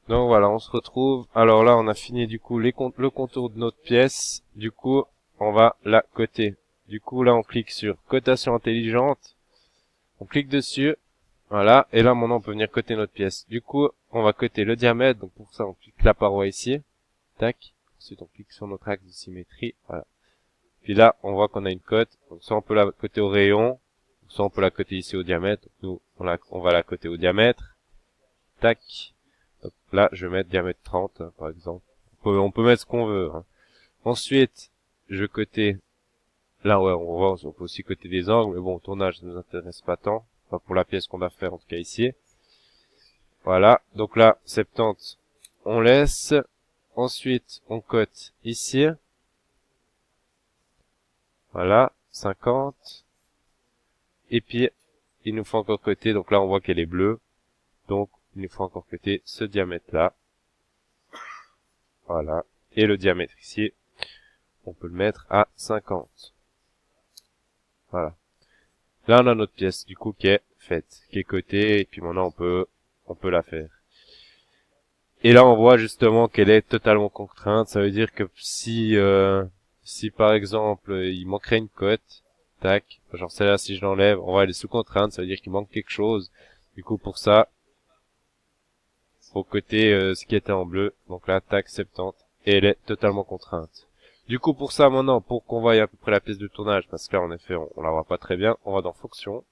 Donc voilà, on se retrouve. Alors là, on a fini du coup le contour de notre pièce. Du coup, on va la coter. Du coup, là, on clique sur cotation intelligente. On clique dessus. Voilà. Et là, maintenant, on peut venir coter notre pièce. Du coup, on va coter le diamètre. Donc pour ça, on clique la paroi ici. Tac. Ensuite, on clique sur notre axe de symétrie. Voilà. Puis là, on voit qu'on a une cote. Donc soit on peut la coter au rayon, soit on peut la coter ici au diamètre. Donc, nous, on va la coter au diamètre. Tac. Donc là, je vais mettre diamètre 30, hein, par exemple. On peut mettre ce qu'on veut, hein. Ensuite, je coter. Là, ouais, on voit, on peut aussi coter des angles, mais bon, au tournage, ça nous intéresse pas tant. Enfin, pour la pièce qu'on va faire, en tout cas ici. Voilà. Donc là, 70, on laisse. Ensuite, on cote ici. Voilà. 50. Et puis, il nous faut encore coter. Donc là, on voit qu'elle est bleue. Donc, il nous faut encore coter ce diamètre-là. Voilà. Et le diamètre ici, on peut le mettre à 50. Voilà. Là, on a notre pièce, du coup, qui est faite, qui est cotée, et puis maintenant, on peut la faire. Et là, on voit justement qu'elle est totalement contrainte. Ça veut dire que si par exemple, il manquerait une cote, tac, genre celle-là, si je l'enlève, on va aller sous contrainte. Ça veut dire qu'il manque quelque chose. Du coup, pour ça, faut coter ce qui était en bleu. Donc là, tac, 70, et elle est totalement contrainte. Du coup, pour ça, maintenant, pour qu'on voie à peu près la pièce de tournage, parce que là, en effet, on la voit pas très bien, on va dans Fonction.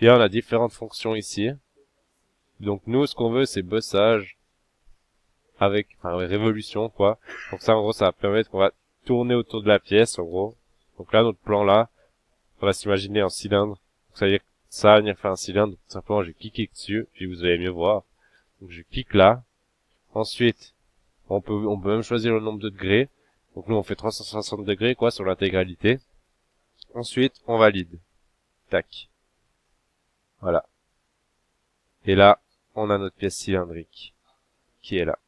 Et là, on a différentes fonctions ici. Donc nous, ce qu'on veut, c'est bossage enfin, révolution, quoi. Donc ça, en gros, ça va permettre qu'on va tourner autour de la pièce, en gros. Donc là, notre plan là, on va s'imaginer un cylindre. Donc ça veut dire que ça va venir faire un cylindre. Tout simplement, je vais cliquer dessus, puis vous allez mieux voir. Donc je clique là. Ensuite, on peut même choisir le nombre de degrés. Donc nous, on fait 360 degrés, quoi, sur l'intégralité. Ensuite, on valide. Tac. Voilà. Et là, on a notre pièce cylindrique qui est là.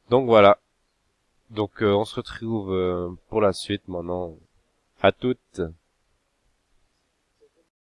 Donc voilà. Donc on se retrouve pour la suite maintenant. À toutes.